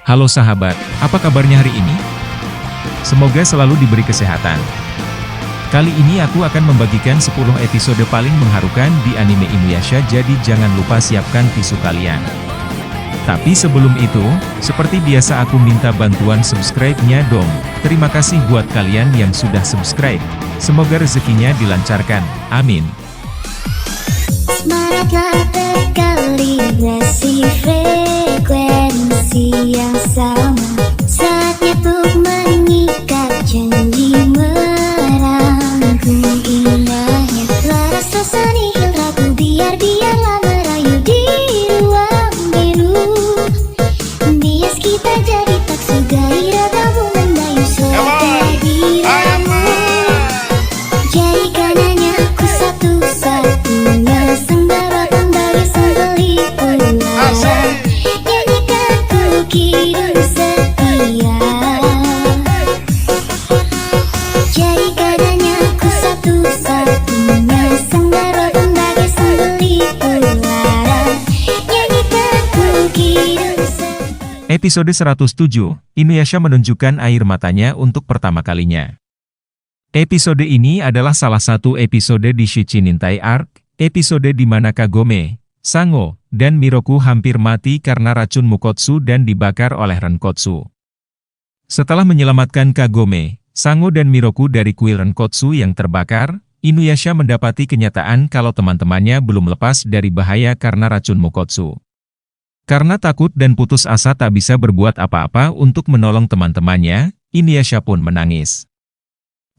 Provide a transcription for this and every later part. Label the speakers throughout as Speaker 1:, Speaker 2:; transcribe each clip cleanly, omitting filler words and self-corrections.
Speaker 1: Halo sahabat, apa kabarnya hari ini? Semoga selalu diberi kesehatan. Kali ini aku akan membagikan 10 episode paling mengharukan di anime Inuyasha, jadi jangan lupa siapkan tisu kalian. Tapi sebelum itu, seperti biasa aku minta bantuan subscribe-nya dong. Terima kasih buat kalian yang sudah subscribe. Semoga rezekinya dilancarkan, amin.
Speaker 2: Semangatlah berkalibrasi frekuensi yang sama. Saatnya untuk mengikat janji, merangkum indahnya laras rasa nihil ragu, biarlah merayu di ruang biru. Bias kita jadi tak sugai ragamu mendayu suara dirimu. Jadikan hanya aku satu-satunya sembara tembari sembeli ular. Nyanyikan ku kidung setia. Jadikan hanya aku satu-satunya sembara tembari sembeli ular. Nyanyikan ku kidung setia.
Speaker 1: Episode 107, Inuyasha menunjukkan air matanya untuk pertama kalinya. Episode ini adalah salah satu episode di Shichinintai Arc, episode di mana Kagome, Sango, dan Miroku hampir mati karena racun Mukotsu dan dibakar oleh Renkotsu. Setelah menyelamatkan Kagome, Sango dan Miroku dari kuil Renkotsu yang terbakar, Inuyasha mendapati kenyataan kalau teman-temannya belum lepas dari bahaya karena racun Mukotsu. Karena takut dan putus asa tak bisa berbuat apa-apa untuk menolong teman-temannya, Inuyasha pun menangis.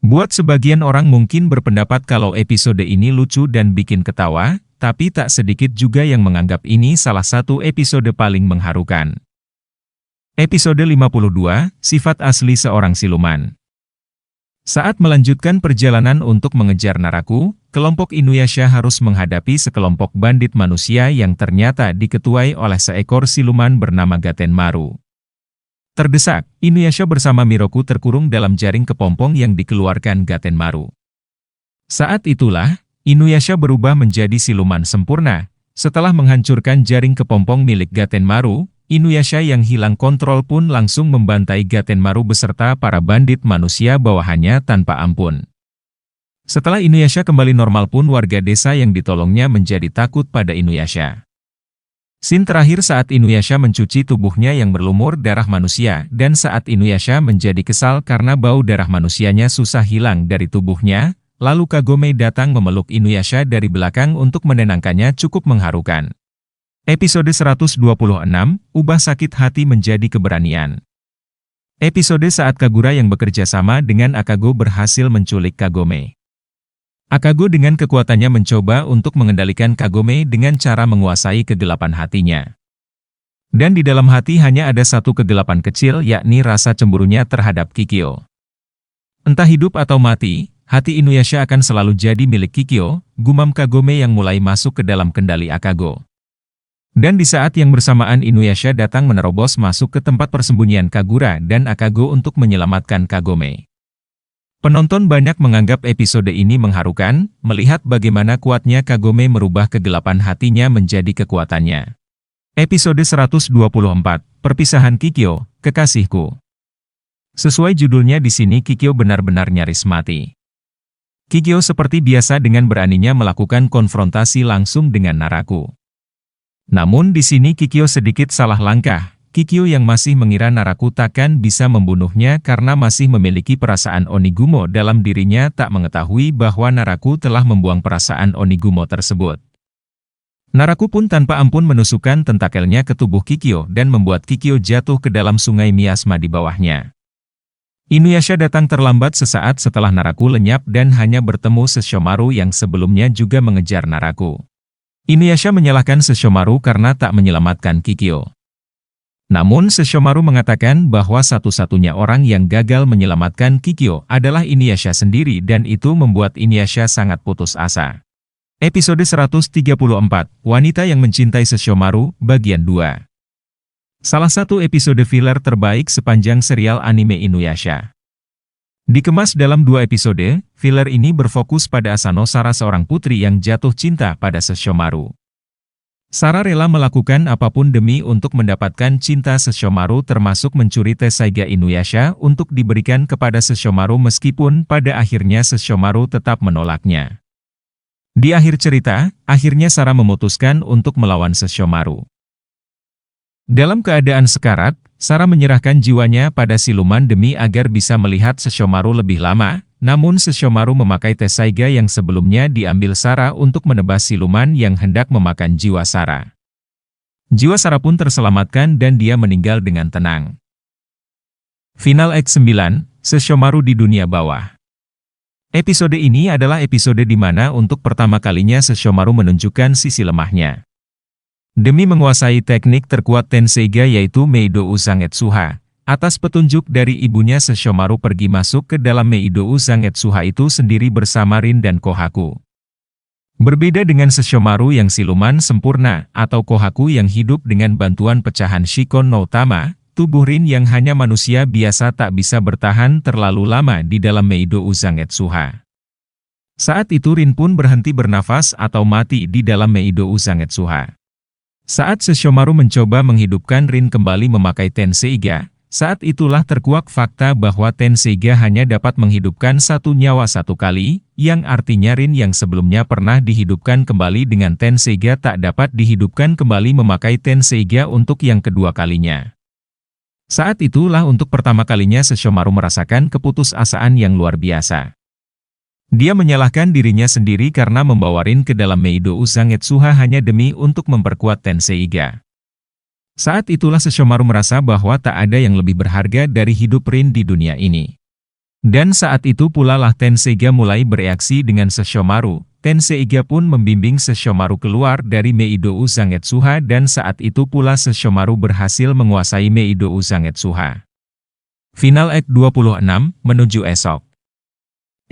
Speaker 1: Buat sebagian orang mungkin berpendapat kalau episode ini lucu dan bikin ketawa, tapi tak sedikit juga yang menganggap ini salah satu episode paling mengharukan. Episode 52, Sifat Asli Seorang Siluman. Saat melanjutkan perjalanan untuk mengejar Naraku, kelompok Inuyasha harus menghadapi sekelompok bandit manusia yang ternyata diketuai oleh seekor siluman bernama Gatenmaru. Terdesak, Inuyasha bersama Miroku terkurung dalam jaring kepompong yang dikeluarkan Gatenmaru. Saat itulah, Inuyasha berubah menjadi siluman sempurna. Setelah menghancurkan jaring kepompong milik Gatenmaru, Inuyasha yang hilang kontrol pun langsung membantai Gatenmaru beserta para bandit manusia bawahannya tanpa ampun. Setelah Inuyasha kembali normal pun warga desa yang ditolongnya menjadi takut pada Inuyasha. Scene terakhir saat Inuyasha mencuci tubuhnya yang berlumur darah manusia, dan saat Inuyasha menjadi kesal karena bau darah manusianya susah hilang dari tubuhnya, lalu Kagome datang memeluk Inuyasha dari belakang untuk menenangkannya, cukup mengharukan. Episode 126, Ubah sakit hati menjadi keberanian. Episode saat Kagura yang bekerja sama dengan Akago berhasil menculik Kagome. Akago dengan kekuatannya mencoba untuk mengendalikan Kagome dengan cara menguasai kegelapan hatinya. Dan di dalam hati hanya ada satu kegelapan kecil, yakni rasa cemburunya terhadap Kikyo. Entah hidup atau mati, hati Inuyasha akan selalu jadi milik Kikyo, gumam Kagome yang mulai masuk ke dalam kendali Akago. Dan di saat yang bersamaan Inuyasha datang menerobos masuk ke tempat persembunyian Kagura dan Akago untuk menyelamatkan Kagome. Penonton banyak menganggap episode ini mengharukan, melihat bagaimana kuatnya Kagome merubah kegelapan hatinya menjadi kekuatannya. Episode 124, Perpisahan Kikyo, Kekasihku. Sesuai judulnya di sini, Kikyo benar-benar nyaris mati. Kikyo seperti biasa dengan beraninya melakukan konfrontasi langsung dengan Naraku. Namun di sini Kikyo sedikit salah langkah. Kikyo yang masih mengira Naraku takkan bisa membunuhnya karena masih memiliki perasaan Onigumo dalam dirinya, tak mengetahui bahwa Naraku telah membuang perasaan Onigumo tersebut. Naraku pun tanpa ampun menusukkan tentakelnya ke tubuh Kikyo dan membuat Kikyo jatuh ke dalam sungai miasma di bawahnya. Inuyasha datang terlambat sesaat setelah Naraku lenyap dan hanya bertemu Sesshomaru yang sebelumnya juga mengejar Naraku. Inuyasha menyalahkan Sesshomaru karena tak menyelamatkan Kikyo. Namun Sesshomaru mengatakan bahwa satu-satunya orang yang gagal menyelamatkan Kikyo adalah Inuyasha sendiri, dan itu membuat Inuyasha sangat putus asa. Episode 134, Wanita yang Mencintai Sesshomaru, Bagian 2. Salah satu episode filler terbaik sepanjang serial anime Inuyasha. Dikemas dalam 2 episode, filler ini berfokus pada Asano Sara, seorang putri yang jatuh cinta pada Sesshomaru. Sarah rela melakukan apapun demi untuk mendapatkan cinta Sesshomaru, termasuk mencuri Tessaiga Inuyasha untuk diberikan kepada Sesshomaru, meskipun pada akhirnya Sesshomaru tetap menolaknya. Di akhir cerita, akhirnya Sarah memutuskan untuk melawan Sesshomaru. Dalam keadaan sekarat, Sarah menyerahkan jiwanya pada siluman demi agar bisa melihat Sesshomaru lebih lama, namun Sesshomaru memakai Tessaiga yang sebelumnya diambil Sarah untuk menebas siluman yang hendak memakan jiwa Sarah. Jiwa Sarah pun terselamatkan dan dia meninggal dengan tenang. Final Act 9, Sesshomaru di dunia bawah. Episode ini adalah episode di mana untuk pertama kalinya Sesshomaru menunjukkan sisi lemahnya. Demi menguasai teknik terkuat Tenseiga yaitu Meidou Zangetsuha, atas petunjuk dari ibunya Sesshomaru pergi masuk ke dalam Meidou Zangetsuha itu sendiri bersama Rin dan Kohaku. Berbeda dengan Sesshomaru yang siluman sempurna atau Kohaku yang hidup dengan bantuan pecahan Shikon no Tama, tubuh Rin yang hanya manusia biasa tak bisa bertahan terlalu lama di dalam Meidou Zangetsuha. Saat itu Rin pun berhenti bernafas atau mati di dalam Meidou Zangetsuha. Saat Sesshomaru mencoba menghidupkan Rin kembali memakai Tenseiga, saat itulah terkuak fakta bahwa Tenseiga hanya dapat menghidupkan satu nyawa satu kali, yang artinya Rin yang sebelumnya pernah dihidupkan kembali dengan Tenseiga tak dapat dihidupkan kembali memakai Tenseiga untuk yang kedua kalinya. Saat itulah untuk pertama kalinya Sesshomaru merasakan keputusasaan yang luar biasa. Dia menyalahkan dirinya sendiri karena membawa Rin ke dalam Meidou Zangetsuha hanya demi untuk memperkuat Tenseiga. Saat itulah Sesshomaru merasa bahwa tak ada yang lebih berharga dari hidup Rin di dunia ini. Dan saat itu pula lah Tenseiga mulai bereaksi dengan Sesshomaru. Tenseiga pun membimbing Sesshomaru keluar dari Meidou Zangetsuha dan saat itu pula Sesshomaru berhasil menguasai Meidou Zangetsuha. Final Act 26, menuju esok.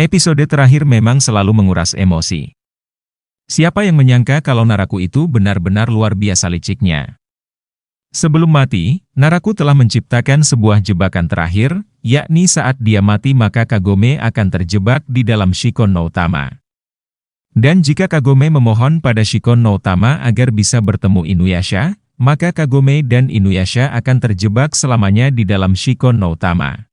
Speaker 1: Episode terakhir memang selalu menguras emosi. Siapa yang menyangka kalau Naraku itu benar-benar luar biasa liciknya. Sebelum mati, Naraku telah menciptakan sebuah jebakan terakhir, yakni saat dia mati maka Kagome akan terjebak di dalam Shikon no Tama. Dan jika Kagome memohon pada Shikon no Tama agar bisa bertemu Inuyasha, maka Kagome dan Inuyasha akan terjebak selamanya di dalam Shikon no Tama.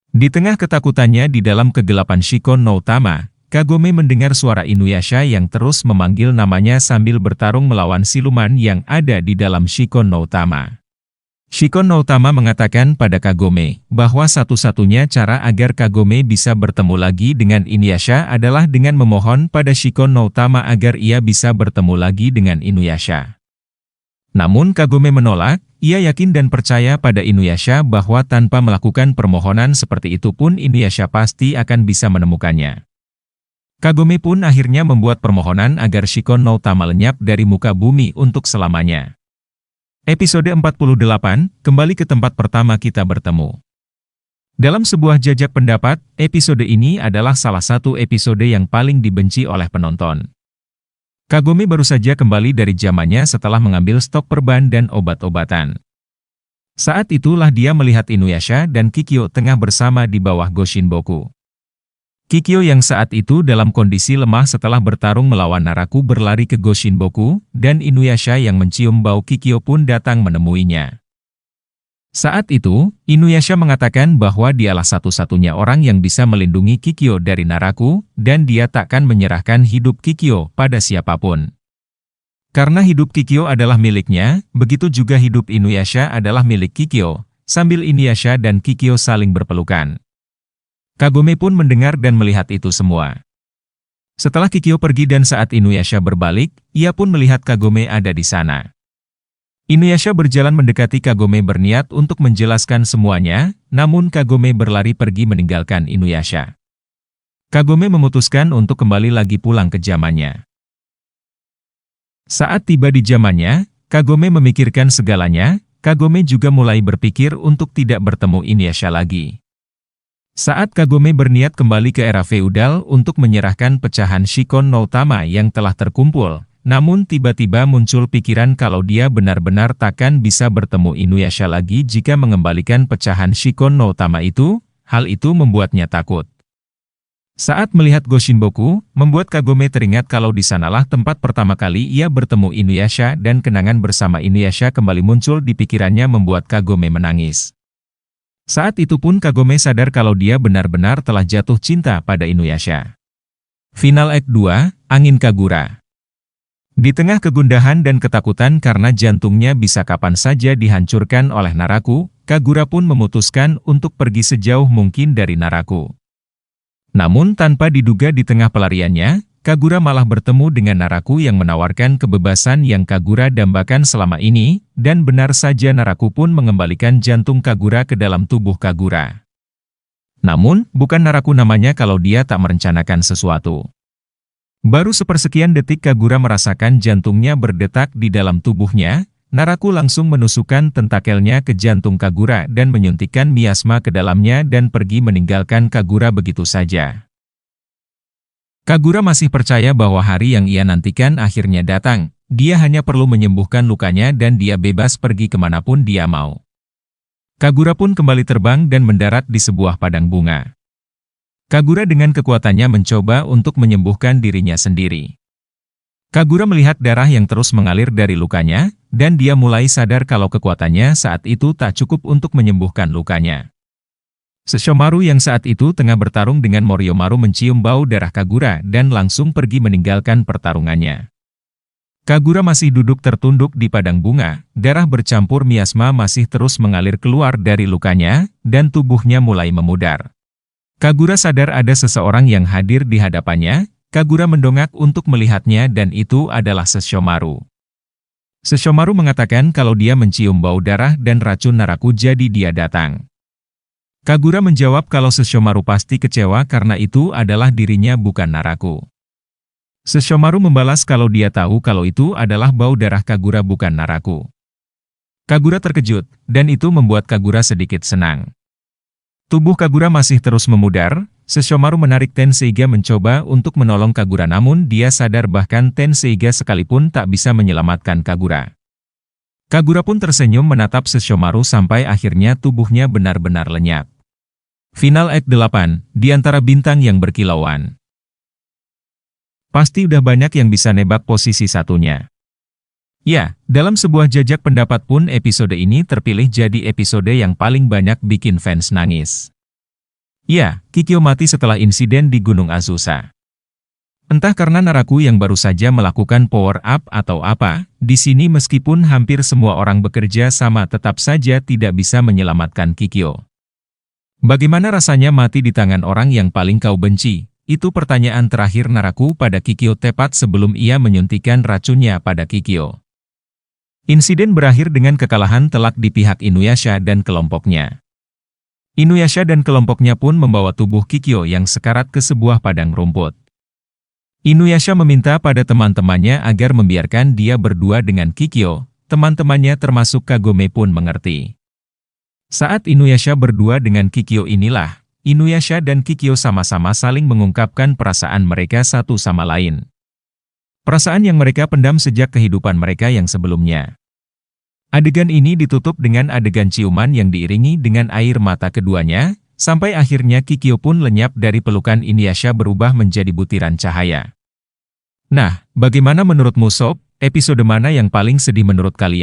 Speaker 1: Di tengah ketakutannya di dalam kegelapan Shikon no Tama, Kagome mendengar suara Inuyasha yang terus memanggil namanya sambil bertarung melawan siluman yang ada di dalam Shikon no Tama. Shikon no Tama mengatakan pada Kagome bahwa satu-satunya cara agar Kagome bisa bertemu lagi dengan Inuyasha adalah dengan memohon pada Shikon no Tama agar ia bisa bertemu lagi dengan Inuyasha. Namun Kagome menolak, ia yakin dan percaya pada Inuyasha bahwa tanpa melakukan permohonan seperti itu pun Inuyasha pasti akan bisa menemukannya. Kagome pun akhirnya membuat permohonan agar Shikon no Tama lenyap dari muka bumi untuk selamanya. Episode 48, kembali ke tempat pertama kita bertemu. Dalam sebuah jajak pendapat, episode ini adalah salah satu episode yang paling dibenci oleh penonton. Kagome baru saja kembali dari zamannya setelah mengambil stok perban dan obat-obatan. Saat itulah dia melihat Inuyasha dan Kikyo tengah bersama di bawah Goshinboku. Kikyo yang saat itu dalam kondisi lemah setelah bertarung melawan Naraku berlari ke Goshinboku, dan Inuyasha yang mencium bau Kikyo pun datang menemuinya. Saat itu, Inuyasha mengatakan bahwa dialah satu-satunya orang yang bisa melindungi Kikyo dari Naraku, dan dia takkan menyerahkan hidup Kikyo pada siapapun. Karena hidup Kikyo adalah miliknya, begitu juga hidup Inuyasha adalah milik Kikyo, sambil Inuyasha dan Kikyo saling berpelukan. Kagome pun mendengar dan melihat itu semua. Setelah Kikyo pergi dan saat Inuyasha berbalik, ia pun melihat Kagome ada di sana. Inuyasha berjalan mendekati Kagome berniat untuk menjelaskan semuanya, namun Kagome berlari pergi meninggalkan Inuyasha. Kagome memutuskan untuk kembali lagi pulang ke zamannya. Saat tiba di zamannya, Kagome memikirkan segalanya. Kagome juga mulai berpikir untuk tidak bertemu Inuyasha lagi. Saat Kagome berniat kembali ke era feudal untuk menyerahkan pecahan Shikon no Tama yang telah terkumpul, namun tiba-tiba muncul pikiran kalau dia benar-benar takkan bisa bertemu Inuyasha lagi jika mengembalikan pecahan Shikon no Tama itu, hal itu membuatnya takut. Saat melihat Goshinboku, membuat Kagome teringat kalau di sanalah tempat pertama kali ia bertemu Inuyasha dan kenangan bersama Inuyasha kembali muncul di pikirannya membuat Kagome menangis. Saat itu pun Kagome sadar kalau dia benar-benar telah jatuh cinta pada Inuyasha. Final Act 2, Angin Kagura. Di tengah kegundahan dan ketakutan karena jantungnya bisa kapan saja dihancurkan oleh Naraku, Kagura pun memutuskan untuk pergi sejauh mungkin dari Naraku. Namun tanpa diduga di tengah pelariannya, Kagura malah bertemu dengan Naraku yang menawarkan kebebasan yang Kagura dambakan selama ini, dan benar saja Naraku pun mengembalikan jantung Kagura ke dalam tubuh Kagura. Namun, bukan Naraku namanya kalau dia tak merencanakan sesuatu. Baru sepersekian detik Kagura merasakan jantungnya berdetak di dalam tubuhnya, Naraku langsung menusukkan tentakelnya ke jantung Kagura dan menyuntikkan miasma ke dalamnya dan pergi meninggalkan Kagura begitu saja. Kagura masih percaya bahwa hari yang ia nantikan akhirnya datang, dia hanya perlu menyembuhkan lukanya dan dia bebas pergi kemanapun dia mau. Kagura pun kembali terbang dan mendarat di sebuah padang bunga. Kagura dengan kekuatannya mencoba untuk menyembuhkan dirinya sendiri. Kagura melihat darah yang terus mengalir dari lukanya, dan dia mulai sadar kalau kekuatannya saat itu tak cukup untuk menyembuhkan lukanya. Sesshomaru yang saat itu tengah bertarung dengan Moriomaru mencium bau darah Kagura dan langsung pergi meninggalkan pertarungannya. Kagura masih duduk tertunduk di padang bunga, darah bercampur miasma masih terus mengalir keluar dari lukanya, dan tubuhnya mulai memudar. Kagura sadar ada seseorang yang hadir di hadapannya. Kagura mendongak untuk melihatnya dan itu adalah Sesshomaru. Sesshomaru mengatakan kalau dia mencium bau darah dan racun Naraku jadi dia datang. Kagura menjawab kalau Sesshomaru pasti kecewa karena itu adalah dirinya bukan Naraku. Sesshomaru membalas kalau dia tahu kalau itu adalah bau darah Kagura bukan Naraku. Kagura terkejut, dan itu membuat Kagura sedikit senang. Tubuh Kagura masih terus memudar. Sesshomaru menarik Tenseiga mencoba untuk menolong Kagura namun dia sadar bahkan Tenseiga sekalipun tak bisa menyelamatkan Kagura. Kagura pun tersenyum menatap Sesshomaru sampai akhirnya tubuhnya benar-benar lenyap. Final Act 8, Di Antara Bintang yang Berkilauan. Pasti udah banyak yang bisa nebak posisi satunya. Ya, dalam sebuah jajak pendapat pun episode ini terpilih jadi episode yang paling banyak bikin fans nangis. Ya, Kikyo mati setelah insiden di Gunung Azusa. Entah karena Naraku yang baru saja melakukan power up atau apa, di sini meskipun hampir semua orang bekerja sama tetap saja tidak bisa menyelamatkan Kikyo. Bagaimana rasanya mati di tangan orang yang paling kau benci? Itu pertanyaan terakhir Naraku pada Kikyo tepat sebelum ia menyuntikkan racunnya pada Kikyo. Insiden berakhir dengan kekalahan telak di pihak Inuyasha dan kelompoknya. Inuyasha dan kelompoknya pun membawa tubuh Kikyo yang sekarat ke sebuah padang rumput. Inuyasha meminta pada teman-temannya agar membiarkan dia berdua dengan Kikyo, teman-temannya termasuk Kagome pun mengerti. Saat Inuyasha berdua dengan Kikyo inilah, Inuyasha dan Kikyo sama-sama saling mengungkapkan perasaan mereka satu sama lain. Perasaan yang mereka pendam sejak kehidupan mereka yang sebelumnya. Adegan ini ditutup dengan adegan ciuman yang diiringi dengan air mata keduanya, sampai akhirnya Kikyo pun lenyap dari pelukan Inuyasha berubah menjadi butiran cahaya. Nah, bagaimana menurutmu sob? Episode mana yang paling sedih menurut kalian?